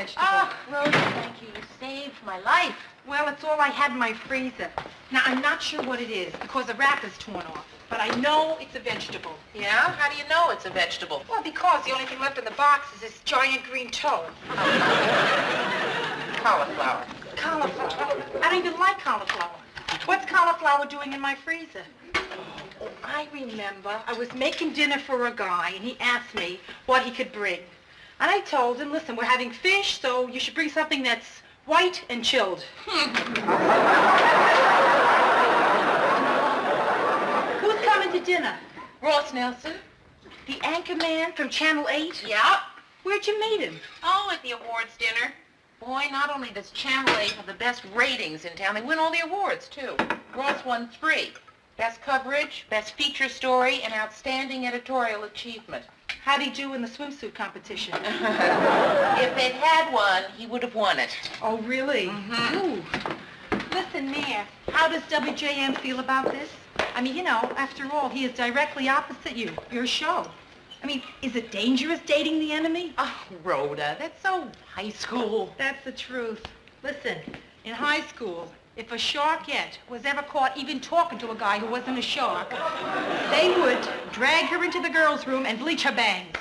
vegetable. Oh, Rhoda, thank you. You saved my life. Well, it's all I had in my freezer. Now, I'm not sure what it is because the wrap is torn off, but I know it's a vegetable. Yeah? How do you know it's a vegetable? Well, because the only thing left in the box is this giant green toe. Cauliflower. Cauliflower. I don't even like cauliflower. What's cauliflower doing in my freezer? Oh, I remember. I was making dinner for a guy, and he asked me what he could bring. And I told him, listen, we're having fish, so you should bring something that's white and chilled. Who's coming to dinner? Ross Nelson. The anchor man from Channel 8? Yeah. Where'd you meet him? Oh, at the awards dinner. Boy, not only does Channel 8 have the best ratings in town, they win all the awards, too. Ross won 3. Best coverage, best feature story, and outstanding editorial achievement. How'd he do in the swimsuit competition? If it had won, he would have won it. Oh, really? Mm-hmm. Ooh. Listen, Mayor, how does WJM feel about this? I mean, you know, after all, he is directly opposite you, your show. I mean, is it dangerous dating the enemy? Oh, Rhoda, that's so high school. That's the truth. Listen, in high school, if a sharkette was ever caught even talking to a guy who wasn't a shark, they would drag her into the girls' room and bleach her bangs.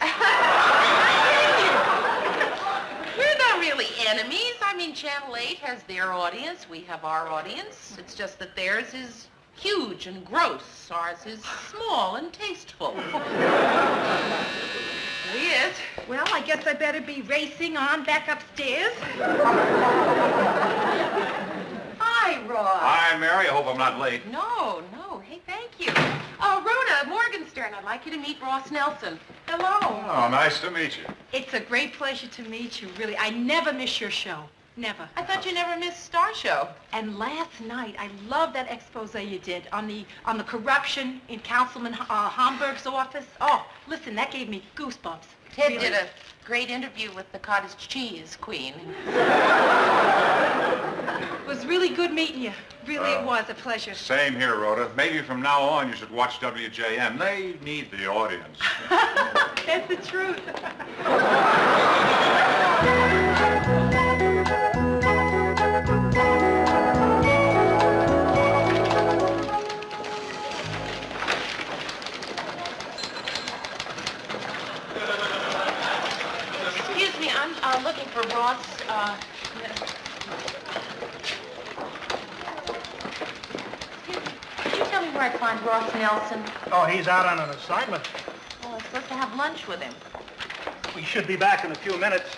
We're not really enemies. I mean, Channel 8 has their audience. We have our audience. It's just that theirs is huge and gross. Ours is small and tasteful. Yes. Well, I guess I better be racing on back upstairs. Hi, Ross. Hi, Mary. I hope I'm not late. No. Hey, thank you. Oh, Rhoda Morgenstern, I'd like you to meet Ross Nelson. Hello. Oh, nice to meet you. It's a great pleasure to meet you, really. I never miss your show. Never. I thought you never missed Star Show. And last night, I loved that expose you did on the corruption in Councilman Homburg's office. Oh, listen, that gave me goosebumps. Ted Really. did a great interview with the cottage cheese queen. It was really good meeting you. Really, it was a pleasure. Same here, Rhoda. Maybe from now on you should watch WJM. They need the audience. That's the truth. Excuse me, I'm looking for Ross. Could you tell me where I find Ross Nelson? Oh, he's out on an assignment. Oh, I'm supposed to have lunch with him. We should be back in a few minutes.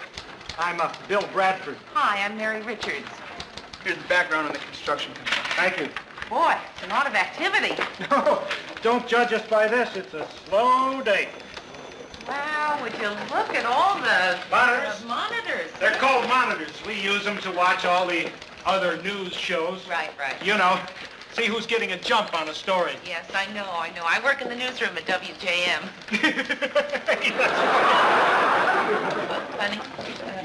I'm Bill Bradford. Hi, I'm Mary Richards. Here's the background on the construction company. Thank you. Boy, it's a lot of activity. No, don't judge us by this. It's a slow day. Wow, would you look at all the Monitors? monitors. They're called monitors. We use them to watch all the other news shows. Right. You know, see who's getting a jump on a story. Yes, I know. I work in the newsroom at WJM. Funny.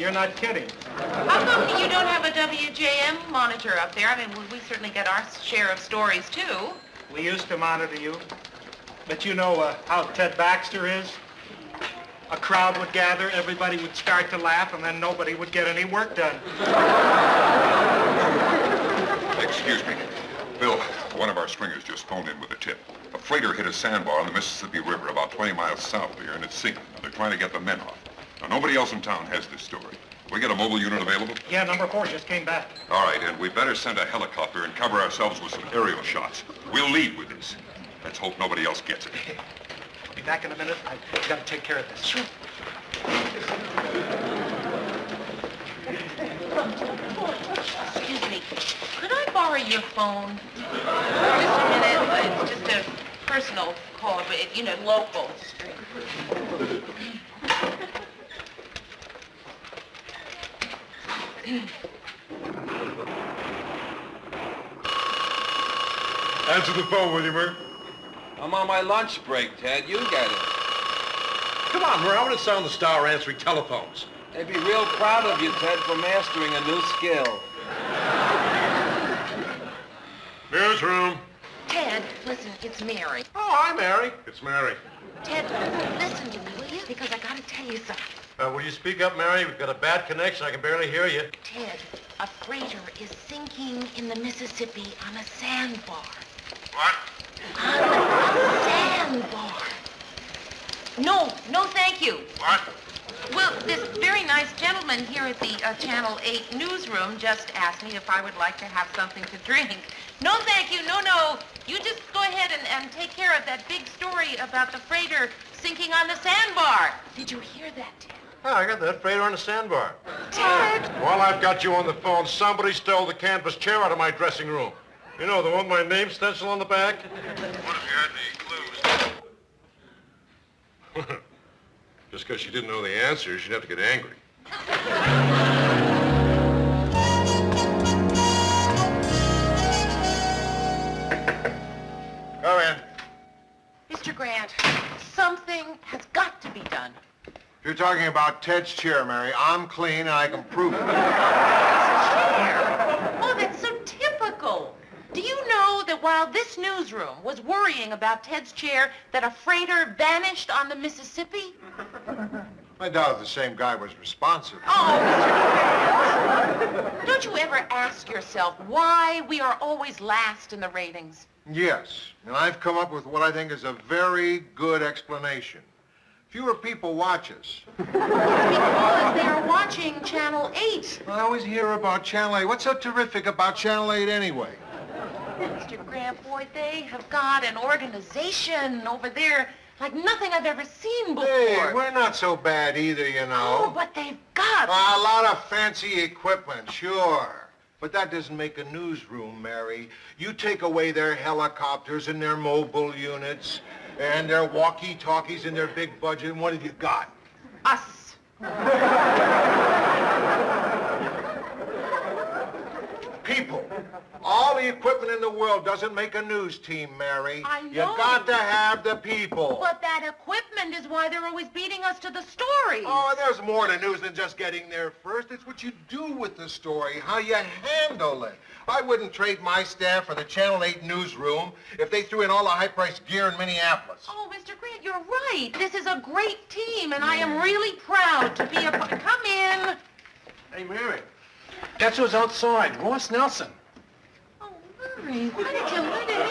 You're not kidding. How come you don't have a WJM monitor up there? I mean, we certainly get our share of stories, too. We used to monitor you. But you know how Ted Baxter is? A crowd would gather, everybody would start to laugh, and then nobody would get any work done. Excuse me. Bill, one of our stringers just phoned in with a tip. A freighter hit a sandbar on the Mississippi River about 20 miles south of here, and it's sinking. They're trying to get the men off. Now, nobody else in town has this story. We get a mobile unit available? Yeah, number 4 just came back. All right, and we better send a helicopter and cover ourselves with some aerial shots. We'll lead with this. Let's hope nobody else gets it. I'll be back in a minute. I've got to take care of this. Sure. Excuse me. Could I borrow your phone? Just a minute. It's just a personal call, but, local. Answer the phone, will you, Murr? I'm on my lunch break, Ted. You get it. Come on, Murr. I want to sound the star answering telephones. They'd be real proud of you, Ted, for mastering a new skill. Newsroom. Ted, listen, it's Mary. Oh, hi, Mary. It's Mary. Ted, listen to me, will you? Because I gotta tell you something. Will you speak up, Mary? We've got a bad connection. I can barely hear you. Ted, a freighter is sinking in the Mississippi on a sandbar. What? On a sandbar. No, thank you. What? Well, this very nice gentleman here at the Channel 8 newsroom just asked me if I would like to have something to drink. No, thank you. No. You just go ahead and take care of that big story about the freighter sinking on the sandbar. Did you hear that, Ted? Oh, I got that freighter on the sandbar. Ted! While I've got you on the phone, somebody stole the canvas chair out of my dressing room. You know, the one with my name stencil on the back? What if you had any clues? Just because she didn't know the answer, she'd have to get angry. Come in. Mr. Grant, something has got to be done. You're talking about Ted's chair, Mary. I'm clean and I can prove it. Chair? Oh, that's so typical. Do you know that while this newsroom was worrying about Ted's chair, that a freighter vanished on the Mississippi? I doubt if the same guy was responsive. Oh, Mr. Grant. Don't you ever ask yourself why we are always last in the ratings? Yes, and I've come up with what I think is a very good explanation. Fewer people watch us. Because they're watching Channel 8. I always hear about Channel 8. What's so terrific about Channel 8 anyway? Mr. Grant, boy, they have got an organization over there like nothing I've ever seen before. Hey, we're not so bad either, you know. Oh, but they've got... A lot of fancy equipment, sure. But that doesn't make a newsroom, Mary. You take away their helicopters and their mobile units and their walkie-talkies and their big budget, and what have you got? Us. People. All the equipment in the world doesn't make a news team, Mary. I know. You got to have the people. But that equipment is why they're always beating us to the stories. Oh, there's more to news than just getting there first. It's what you do with the story, how you handle it. I wouldn't trade my staff for the Channel 8 newsroom if they threw in all the high-priced gear in Minneapolis. Oh, Mr. Grant, you're right. This is a great team, and I am really proud to be a part. Come in. Hey, Mary. Guess who's outside? Ross Nelson. Oh, Murray, why did you let him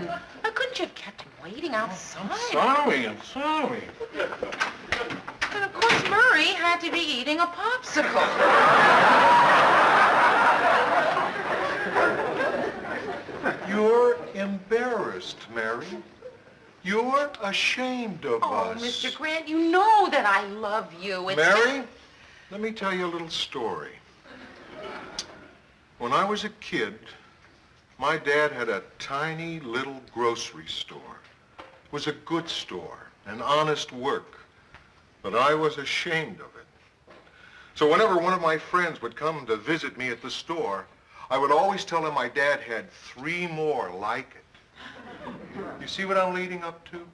in? Couldn't you have kept him waiting outside? I'm sorry. And of course, Murray had to be eating a popsicle. You're embarrassed, Mary. You're ashamed of Oh, us. Mr. Grant, you know that I love you. It's Mary, let me tell you a little story. When I was a kid, my dad had a tiny little grocery store. It was a good store, an honest work, but I was ashamed of it. So whenever one of my friends would come to visit me at the store, I would always tell him my dad had 3 more like it. You see what I'm leading up to?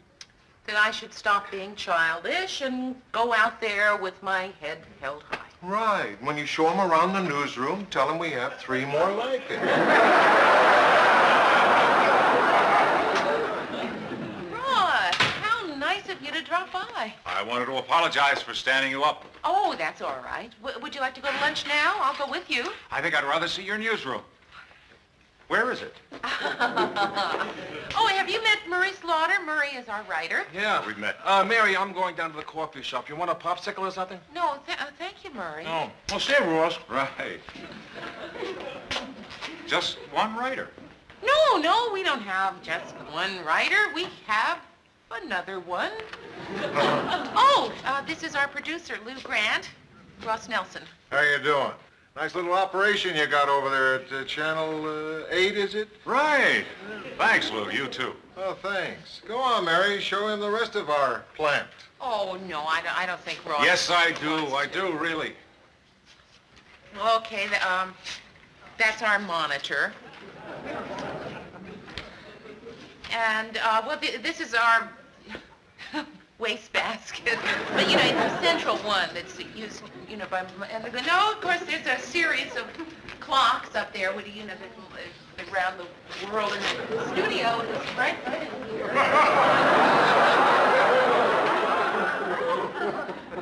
that I should stop being childish and go out there with my head held high. Right. When you show them around the newsroom, tell them we have 3 more like it. Rod, how nice of you to drop by. I wanted to apologize for standing you up. Oh, that's all right. Would you like to go to lunch now? I'll go with you. I think I'd rather see your newsroom. Where is it? Oh, have you met Murray Slaughter? Murray is our writer. Yeah. We've met. Mary, I'm going down to the coffee shop. You want a popsicle or something? No, thank you, Murray. No. Well, stay, Ross. Right. Just one writer. No, we don't have just one writer. We have another one. This is our producer, Lou Grant, Ross Nelson. How you doing? Nice little operation you got over there at Channel 8, is it? Right. Thanks, Lou. You too. Oh, thanks. Go on, Mary. Show him the rest of our plant. Oh, no, I don't think Ross... Yes, I do. I do, really. Okay, that's our monitor. And, this is our wastebasket. But, it's the central one that's used, by... And no, of course, there's a series of clocks up there with, that around the world. And the studio is right in here.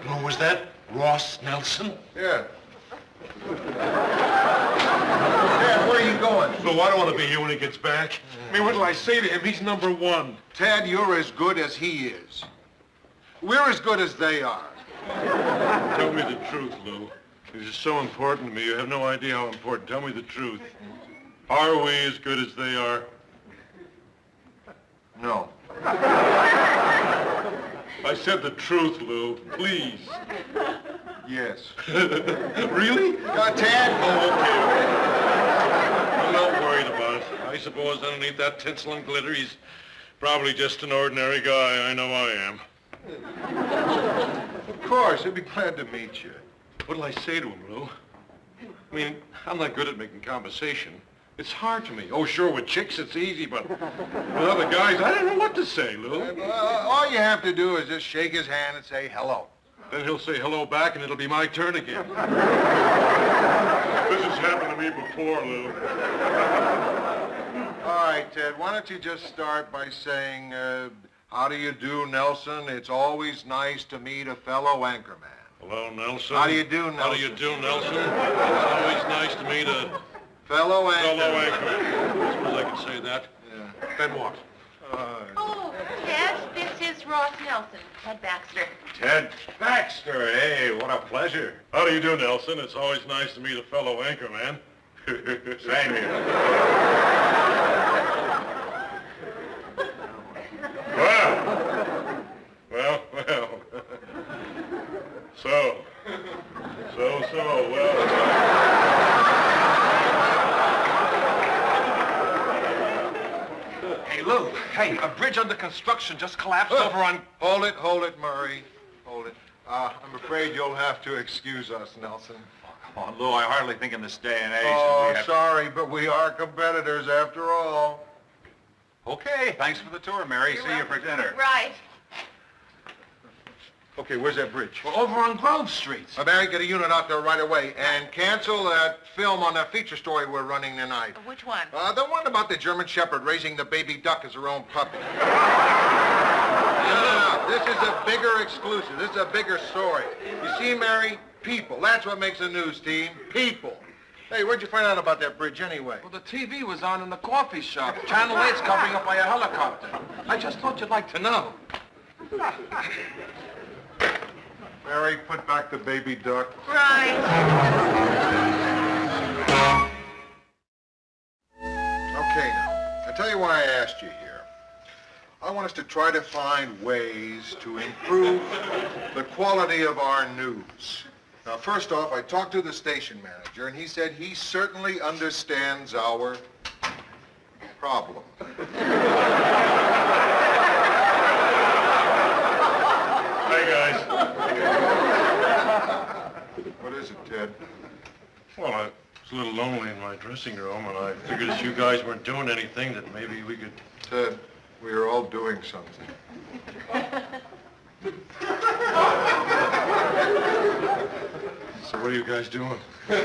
Oh, Was that Ross Nelson? Yeah. Ted, where are you going? Lou, I don't want to be here when he gets back. I mean, what will I say to him? He's number one. Ted, you're as good as he is. We're as good as they are. Tell me the truth, Lou. This is so important to me. You have no idea how important. Tell me the truth. Are we as good as they are? No. I said the truth, Lou. Please. Yes. Really? Ted? Oh, okay. I'm not worried about it. I suppose underneath that tinsel and glitter, he's probably just an ordinary guy. I know I am. Of course, he'd be glad to meet you. What'll I say to him, Lou? I mean, I'm not good at making conversation. It's hard for me. Oh, sure, with chicks it's easy, but with other guys, I don't know what to say, Lou. All you have to do is just shake his hand and say hello. Then he'll say hello back, and it'll be my turn again. This has happened to me before, Lou. All right, Ted, why don't you just start by saying, how do you do, Nelson? It's always nice to meet a fellow anchorman. Hello, Nelson. How do you do, Nelson? How do you do, Nelson? It's always nice to meet a fellow anchorman. fellow anchorman. I suppose I can say that. Yeah. Then what? Oh, Ted, this is Ross Nelson, Ted Baxter. Ted Baxter, hey, what a pleasure. How do you do, Nelson? It's always nice to meet a fellow anchorman. Same here. Well. Well. Hey, Lou. Hey, a bridge under construction just collapsed over on... Hold it, Murray. Hold it. I'm afraid you'll have to excuse us, Nelson. Come on, Lou, I hardly think in this day and age Oh, that we have... sorry, but we are competitors after all. Okay, thanks for the tour, Mary. See you for dinner. Right. Okay, where's that bridge? We're over on Grove Street. Mary, get a unit out there right away and cancel that film on that feature story we're running tonight. Which one? The one about the German Shepherd raising the baby duck as her own puppy. No. This is a bigger exclusive. This is a bigger story. You see, Mary? People. That's what makes a news team. People. Hey, where'd you find out about that bridge anyway? Well, the TV was on in the coffee shop. Channel 8's covering up by a helicopter. I just thought you'd like to know. Mary, put back the baby duck. Right. Okay, now, I tell you why I asked you here. I want us to try to find ways to improve the quality of our news. Now, first off, I talked to the station manager, and he said he certainly understands our problem. Hey, guys. What is it, Ted? Well, I was a little lonely in my dressing room, and I figured as you guys weren't doing anything, that maybe we could... Ted, we are all doing something. So what are you guys doing? Just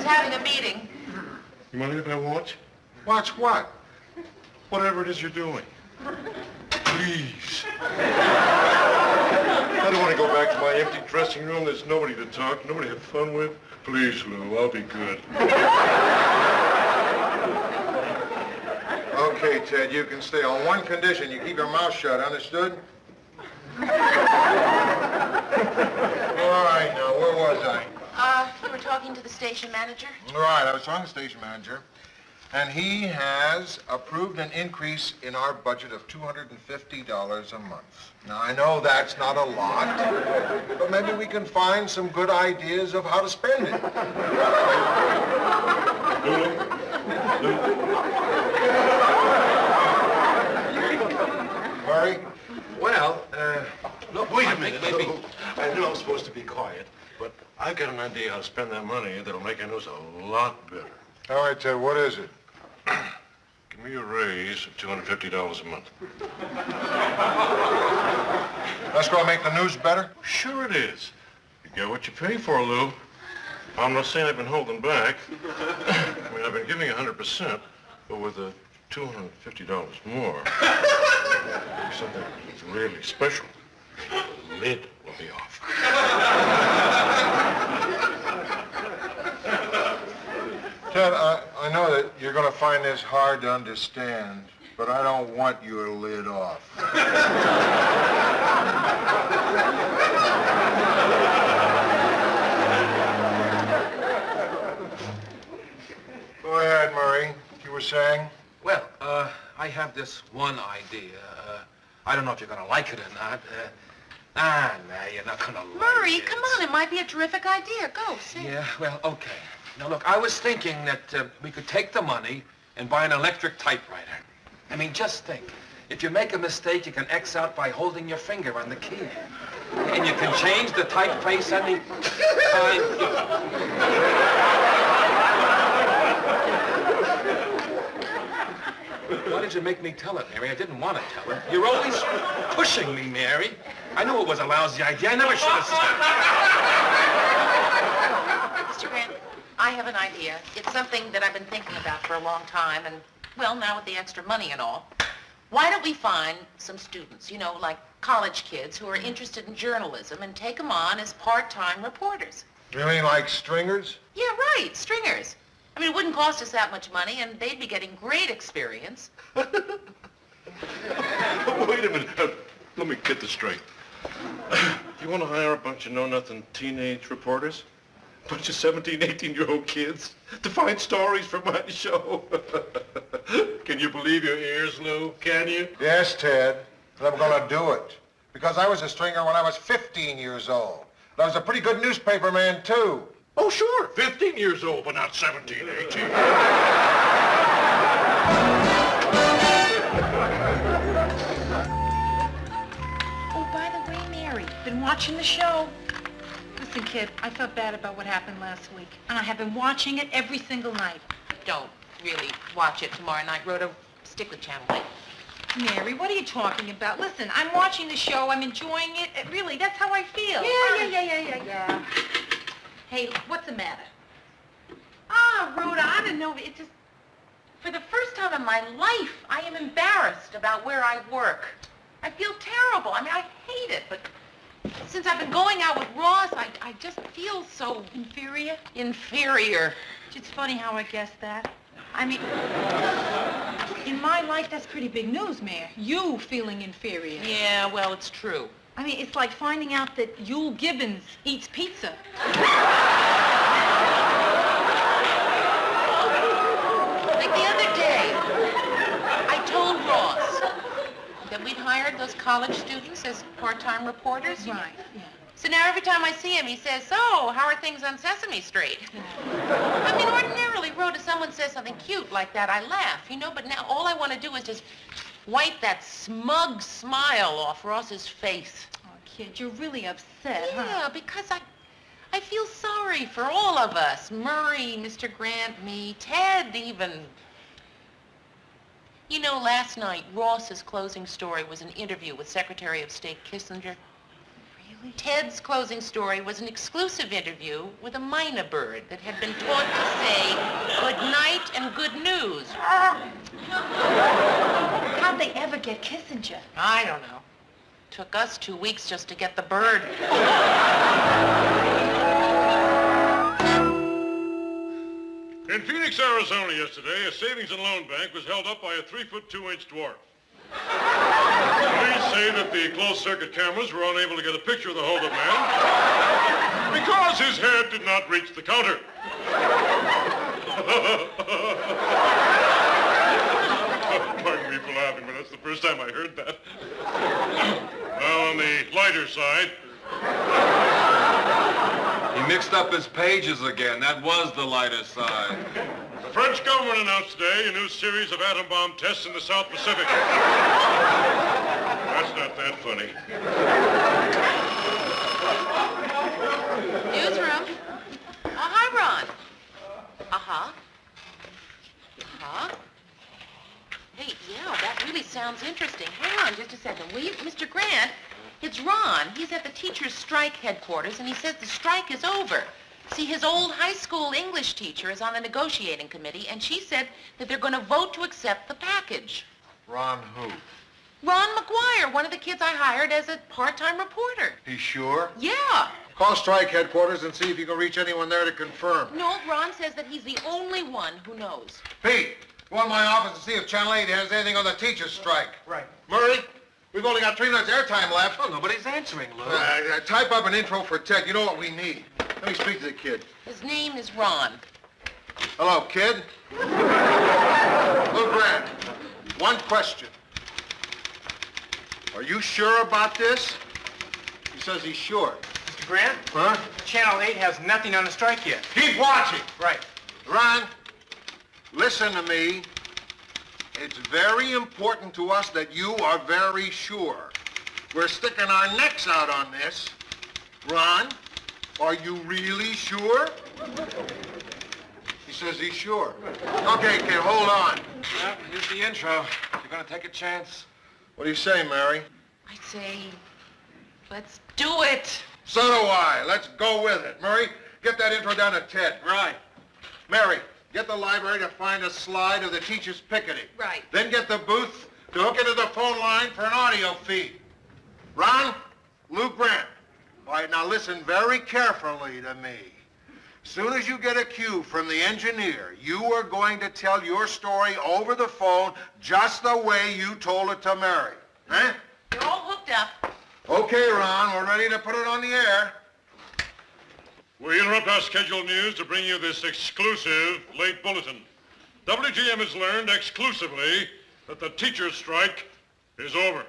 having a meeting. You mind if I watch? Watch what? Whatever it is you're doing. Please. I don't want to go back to my empty dressing room. There's nobody to talk, nobody to have fun with. Please, Lou, I'll be good. Okay, Ted, you can stay on one condition. You keep your mouth shut, understood? All right, now, where was I? You were talking to the station manager? Right, I was talking to the station manager, and he has approved an increase in our budget of $250 a month. Now, I know that's not a lot, but maybe we can find some good ideas of how to spend it. Murray? Well, look, wait a minute. Maybe. I know I'm supposed to be quiet, but I've got an idea how to spend that money that'll make our news a lot better. All right, Ted, what is it? Give me a raise of $250 a month. That's going to make the news better? Sure it is. You get what you pay for, Lou. I'm not saying I've been holding back. I mean, I've been giving 100%, but with the $250 more, something really special. The lid will be off. Ted, I know that you're going to find this hard to understand, but I don't want your lid off. Go ahead, Murray. You were saying? Well, I have this one idea. I don't know if you're gonna like it or not. No, you're not gonna like it. Murray, come on, it might be a terrific idea. Go, say. Yeah, well, okay. Now, look, I was thinking that we could take the money and buy an electric typewriter. I mean, just think. If you make a mistake, you can X out by holding your finger on the key. And you can change the typeface any time. Why did you make me tell it, Mary? I didn't want to tell her. You're always pushing me, Mary. I knew it was a lousy idea. I never should have said it. Mr. Grant, I have an idea. It's something that I've been thinking about for a long time, and, well, now with the extra money and all. Why don't we find some students, you know, like college kids who are interested in journalism and take them on as part-time reporters? You mean like stringers? Yeah, right, stringers. I mean, it wouldn't cost us that much money, and they'd be getting great experience. Wait a minute. Let me get this straight. You want to hire a bunch of know-nothing teenage reporters? A bunch of 17, 18-year-old kids to find stories for my show? Can you believe your ears, Lou? Can you? Yes, Ted. And I'm going to do it. Because I was a stringer when I was 15 years old. And I was a pretty good newspaper man, too. Oh, sure. 15 years old, but not 17, 18. Oh, by the way, Mary, been watching the show. Listen, kid, I felt bad about what happened last week, and I have been watching it every single night. Don't really watch it tomorrow night, Rhoda. Stick with Channel 8. Mary, what are you talking about? Listen, I'm watching the show. I'm enjoying it. Really, that's how I feel. Yeah. Hey, what's the matter? Rhoda, I don't know. It just, for the first time in my life, I am embarrassed about where I work. I feel terrible. I mean, I hate it, but since I've been going out with Ross, I just feel so... Inferior? Inferior. It's funny how I guessed that. I mean, in my life, that's pretty big news, Mayor. You feeling inferior. Yeah, well, it's true. I mean, it's like finding out that Yul Gibbons eats pizza. Like the other day, I told Ross that we'd hired those college students as part-time reporters. Right, yeah. So now every time I see him, he says, so, how are things on Sesame Street? I mean, ordinarily, Rhoda, someone says something cute like that, I laugh, you know, but now all I want to do is just wipe that smug smile off Ross's face. Oh, kid, you're really upset, Yeah, huh? because I feel sorry for all of us. Murray, Mr. Grant, me, Ted even. You know, last night, Ross's closing story was an interview with Secretary of State Kissinger. Really? Ted's closing story was an exclusive interview with a mynah bird that had been taught to say good night and good news. How'd they ever get Kissinger? I don't know. Took us 2 weeks just to get the bird. In Phoenix, Arizona yesterday, a savings and loan bank was held up by a 3-foot 2-inch dwarf. Police say that the closed-circuit cameras were unable to get a picture of the holdup man because his head did not reach the counter. Pardon me for laughing, but that's the first time I heard that. Well, on the lighter side... He mixed up his pages again. That was the lighter side. The French government announced today a new series of atom bomb tests in the South Pacific. That's not that funny. Newsroom. Oh, hi, Ron. Uh-huh. Uh-huh. Hey, yeah, that really sounds interesting. Hang on just a second, will you? Mr. Grant, it's Ron. He's at the teachers' strike headquarters, and he says the strike is over. See, his old high school English teacher is on the negotiating committee, and she said that they're going to vote to accept the package. Ron who? Ron McGuire, one of the kids I hired as a part-time reporter. He's sure? Yeah. Call strike headquarters and see if you can reach anyone there to confirm. No, Ron says that he's the only one who knows. Pete, go in my office and see if Channel 8 has anything on the teacher's strike. Right. Murray, we've only got 3 minutes airtime left. Oh, nobody's answering, Lou. Type up an intro for Ted. You know what we need. Let me speak to the kid. His name is Ron. Hello, kid. Lou Grant, one question. Are you sure about this? He says he's sure. Mr. Grant? Huh? Channel 8 has nothing on the strike yet. Keep watching. Right. Ron, listen to me. It's very important to us that you are very sure. We're sticking our necks out on this. Ron, are you really sure? He says he's sure. Okay, kid, hold on. Well, here's the intro. You're gonna take a chance? What do you say, Mary? I say, let's do it. So do I. Let's go with it. Murray, get that intro down to Ted. Right. Mary, get the library to find a slide of the teacher's picketing. Right. Then get the booth to hook into the phone line for an audio feed. Ron, Lou Grant. All right, now listen very carefully to me. As soon as you get a cue from the engineer, you are going to tell your story over the phone just the way you told it to Mary. Huh? You're all hooked up. Okay, Ron, we're ready to put it on the air. We interrupt our scheduled news to bring you this exclusive late bulletin. WJM has learned exclusively that the teacher's strike is over.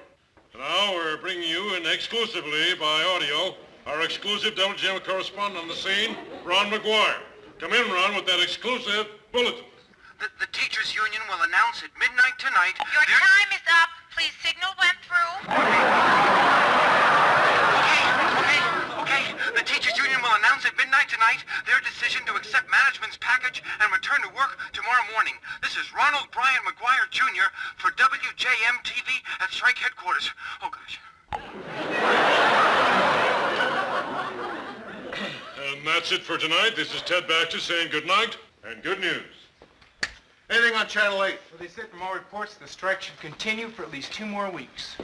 Now we're bringing you in exclusively by audio our exclusive WJM correspondent on the scene, Ron McGuire. Come in, Ron, with that exclusive bulletin. The teachers' union will announce at midnight tonight... Your time is up. Please signal when through. Okay. The teachers' union will announce at midnight tonight their decision to accept management's package and return to work tomorrow morning. This is Ronald Bryan McGuire, Jr. for WJM TV at strike headquarters. Oh, gosh. And that's it for tonight. This is Ted Baxter saying good night and good news. Anything on Channel 8? Well, they said from all reports the strike should continue for at least 2 more weeks.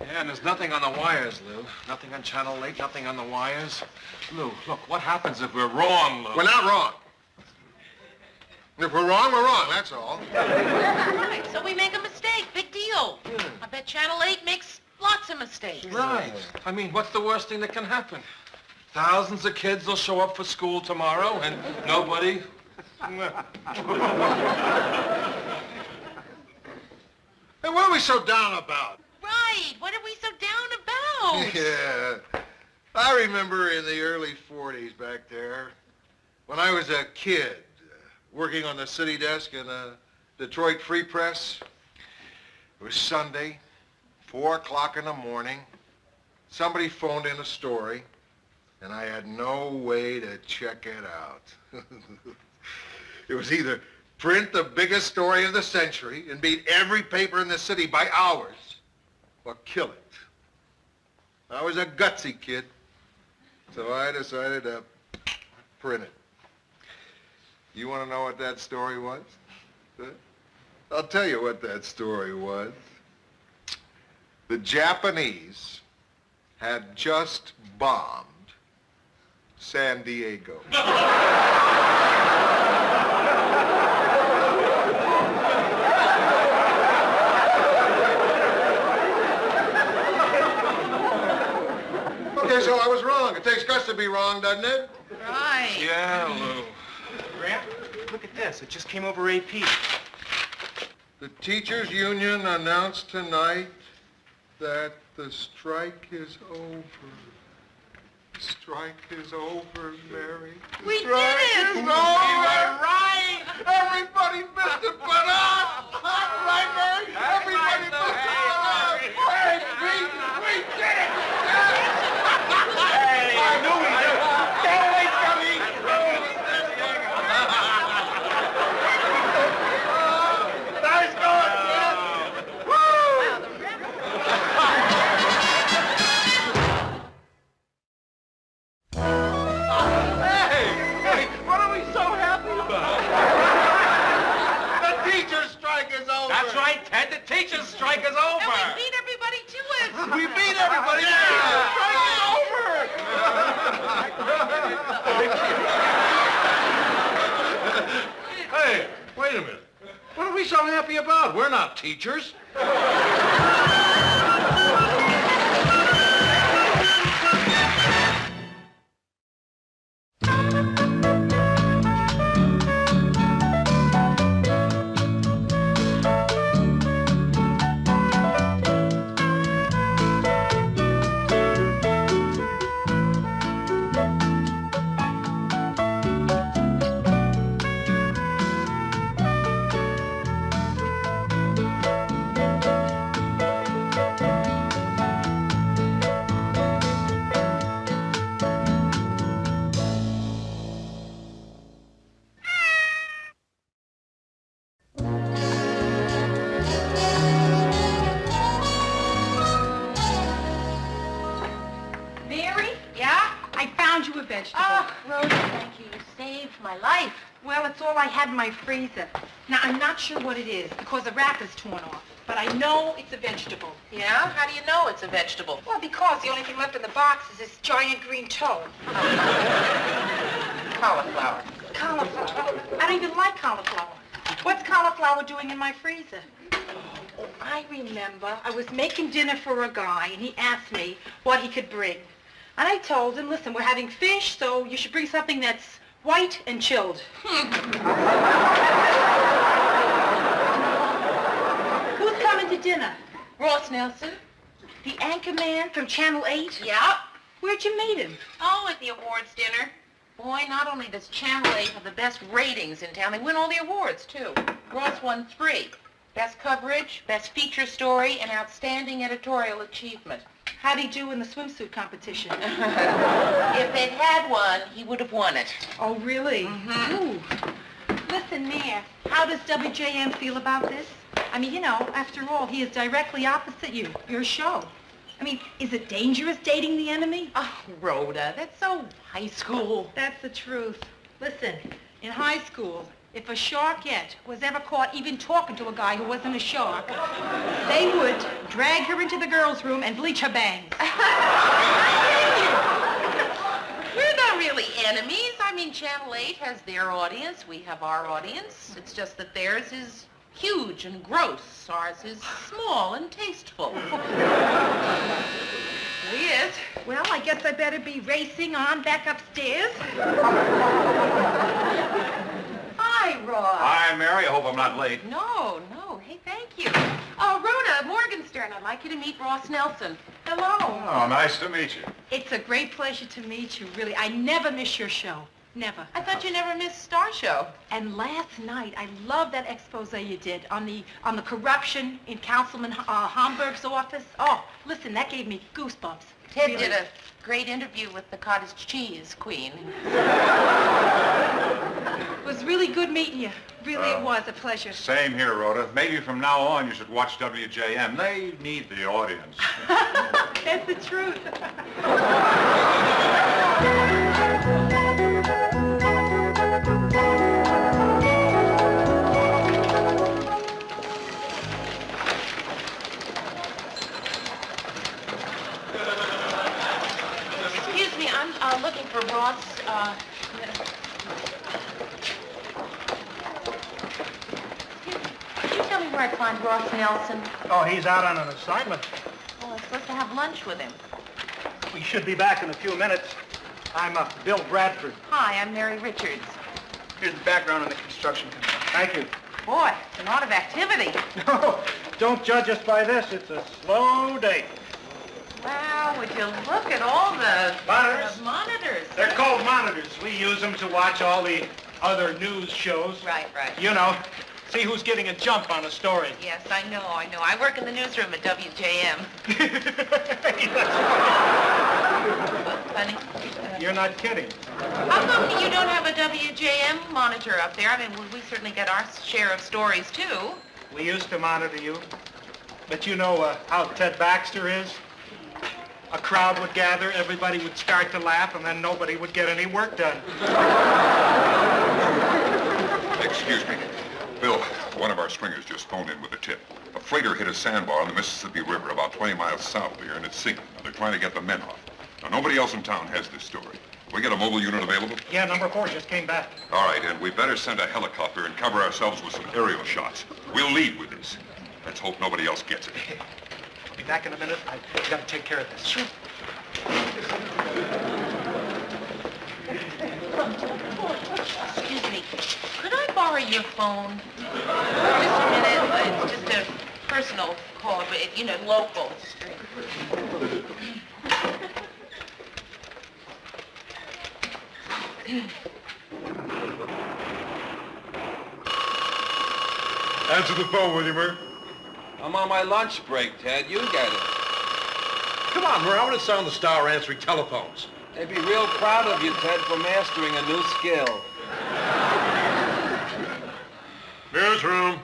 Yeah, and there's nothing on the wires, Lou. Nothing on Channel 8, nothing on the wires. Lou, look, what happens if we're wrong, Lou? We're not wrong. If we're wrong, we're wrong, that's all. Right, so we make a mistake. Big deal. I bet Channel 8 makes lots of mistakes. Right. I mean, what's the worst thing that can happen? Thousands of kids will show up for school tomorrow, and nobody... Hey, what are we so down about? Right. What are we so down about? Yeah. I remember in the early 40s back there, when I was a kid, working on the city desk in a Detroit Free Press. It was Sunday, 4 o'clock in the morning. Somebody phoned in a story, and I had no way to check it out. It was either print the biggest story of the century and beat every paper in the city by hours, or kill it. I was a gutsy kid, so I decided to print it. You want to know what that story was? I'll tell you what that story was. The Japanese had just bombed San Diego. Okay, so I was wrong. It takes guts to be wrong, doesn't it? Right. Yeah, Lou. Grant, look at this. It just came over AP. The teachers' union announced tonight that the strike is over. The strike is over, Mary. The We strike did it! is over! Right! Everybody missed it but us! Right, Mary? Everybody missed it but us! Hey, Pete, we did it! Hey, I knew we did. Don't wait for me. Nice going, kid. Hey, what are we so happy about? The teachers' strike That's right, Ted. The teachers' strike is over. And we beat everybody to it. We beat everybody. Yeah. Strike is over. Hey, wait a minute. What are we so happy about? We're not teachers. Mary? Yeah? I found you a vegetable. Oh, Rhoda, thank you. You saved my life. Well, it's all I had in my freezer. Now, I'm not sure what it is because the wrap is torn off, but I know it's a vegetable. Yeah? How do you know it's a vegetable? Well, because the only thing left in the box is this giant green toe. Cauliflower. Cauliflower. I don't even like cauliflower. What's cauliflower doing in my freezer? Oh, I remember. I was making dinner for a guy, and he asked me what he could bring. And I told him, listen, we're having fish, so you should bring something that's white and chilled. Who's coming to dinner? Ross Nelson? The anchor man from Channel 8? Yeah. Where'd you meet him? Oh, at the awards dinner. Boy, not only does Channel 8 have the best ratings in town, they win all the awards, too. Ross won 3. Best coverage, best feature story, and outstanding editorial achievement. How'd he do in the swimsuit competition? If it had won, he would have won it. Oh, really? Mm-hmm. Ooh. Listen, Mayor, how does WJM feel about this? I mean, you know, after all, he is directly opposite you, your show. I mean, is it dangerous dating the enemy? Oh, Rhoda, that's so high school. That's the truth. Listen, in high school, if a sharkette was ever caught even talking to a guy who wasn't a shark, they would drag her into the girls' room and bleach her bangs. We're not really enemies. I mean, Channel 8 has their audience. We have our audience. It's just that theirs is huge and gross. Ours is small and tasteful. Weird. Well, I guess I better be racing on back upstairs. Hi, Ross. Hi, Mary. I hope I'm not late. No. Hey, thank you. Oh, Rhoda Morgenstern, I'd like you to meet Ross Nelson. Hello. Oh, nice to meet you. It's a great pleasure to meet you, really. I never miss your show. Never. I thought you never missed Star Show. And last night, I loved that expose you did on the corruption in Councilman Homburg's office. Oh, listen, that gave me goosebumps. Ted Really. did a great interview with the cottage cheese queen. It was really good meeting you. Really, it was a pleasure. Same here, Rhoda. Maybe from now on you should watch WJM. They need the audience. That's the truth. Excuse me, I'm looking for Ross. Can you tell me where I find Ross Nelson? Oh, he's out on an assignment. Oh, I'm supposed to have lunch with him. We should be back in a few minutes. I'm Bill Bradford. Hi, I'm Mary Richards. Here's the background on the construction company. Thank you. Boy, it's a lot of activity. No, don't judge us by this. It's a slow day. Wow, would you look at all the Monitors? monitors. They're called monitors. We use them to watch all the other news shows. Right. You know, see who's getting a jump on a story. Yes, I know. I work in the newsroom at WJM. Funny. You're not kidding. How come you don't have a WJM monitor up there? I mean, we certainly get our share of stories, too. We used to monitor you. But you know how Ted Baxter is? A crowd would gather, everybody would start to laugh, and then nobody would get any work done. Excuse me. Bill, one of our stringers just phoned in with a tip. A freighter hit a sandbar on the Mississippi River about 20 miles south here, and it's sinking. Now, they're trying to get the men off. Now, nobody else in town has this story. We get a mobile unit available? Yeah, number 4 just came back. All right, and we better send a helicopter and cover ourselves with some aerial shots. We'll lead with this. Let's hope nobody else gets it. I'll be back in a minute. I've got to take care of this. Sure. Excuse me, could I borrow your phone? Just a minute, it's just a personal call, but, you know, local. Answer the phone, will you, Murr? I'm on my lunch break, Ted. You get it. Come on, Murr. I want to sound the star answering telephones. They'd be real proud of you, Ted, for mastering a new skill. Newsroom.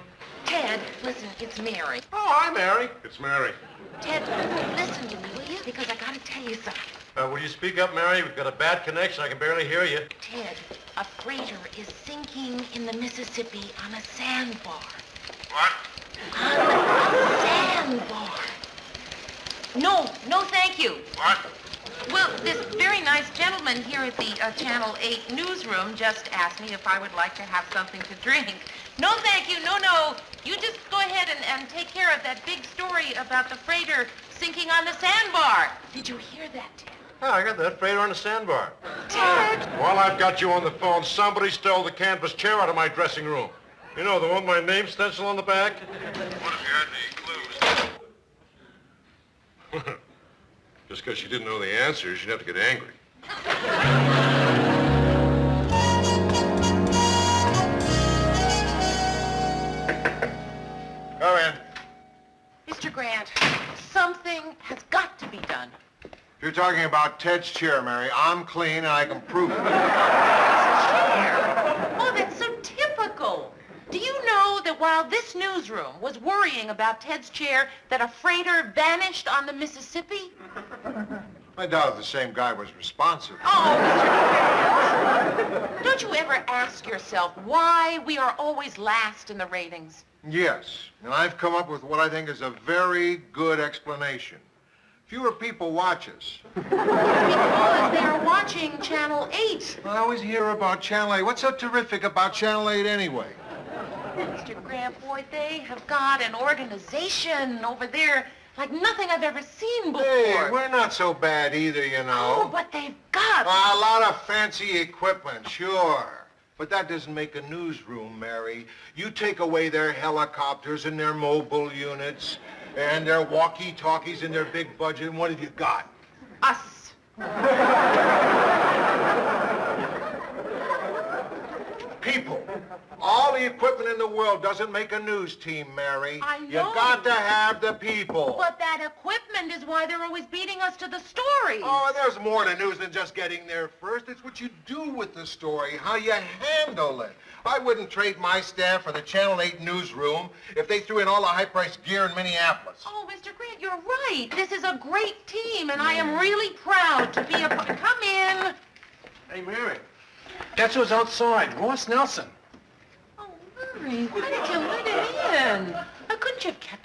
Ted, listen, it's Mary. Oh, hi, Mary. It's Mary. Ted, listen to me, will you? Because I gotta tell you something. Will you speak up, Mary? We've got a bad connection. I can barely hear you. Ted, a freighter is sinking in the Mississippi on a sandbar. What? On a sandbar. No, thank you. What? Well, this very nice gentleman here at the Channel 8 newsroom just asked me if I would like to have something to drink. No, thank you. No. You just go ahead and take care of that big story about the freighter sinking on the sandbar. Did you hear that, Ted? Oh, I got that freighter on the sandbar. Ted! While I've got you on the phone, somebody stole the canvas chair out of my dressing room. You know, the one with my name stencil on the back? What if you had any clues? Just because she didn't know the answers, she'd have to get angry. Come in. Mr. Grant, something has got to be done. If you're talking about Ted's chair, Mary, I'm clean and I can prove it. Chair? Oh, that's so typical. Do you know that while this newsroom was worrying about Ted's chair, that a freighter vanished on the Mississippi? I doubt if the same guy was responsive. Oh, Mr. Grant. Don't you ever ask yourself why we are always last in the ratings? Yes, and I've come up with what I think is a very good explanation. Fewer people watch us. Because they're watching Channel 8. I always hear about Channel 8. What's so terrific about Channel 8 anyway? Mr. Grant, boy, they have got an organization over there like nothing I've ever seen before. Hey, we're not so bad either, you know. Oh, but they've got... A lot of fancy equipment, sure. But that doesn't make a newsroom, Mary. You take away their helicopters and their mobile units and their walkie-talkies and their big budget, and what have you got? Us. People. All the equipment in the world doesn't make a news team, Mary. I know. You got to have the people. But that equipment is why they're always beating us to the stories. Oh, there's more to news than just getting there first. It's what you do with the story, how you handle it. I wouldn't trade my staff for the Channel 8 newsroom if they threw in all the high-priced gear in Minneapolis. Oh, Mr. Grant, you're right. This is a great team, and I am really proud to be a... Come in. Hey, Mary. Guess who's outside? Ross Nelson. Oh, Murray, why did you let him in? Couldn't you have kept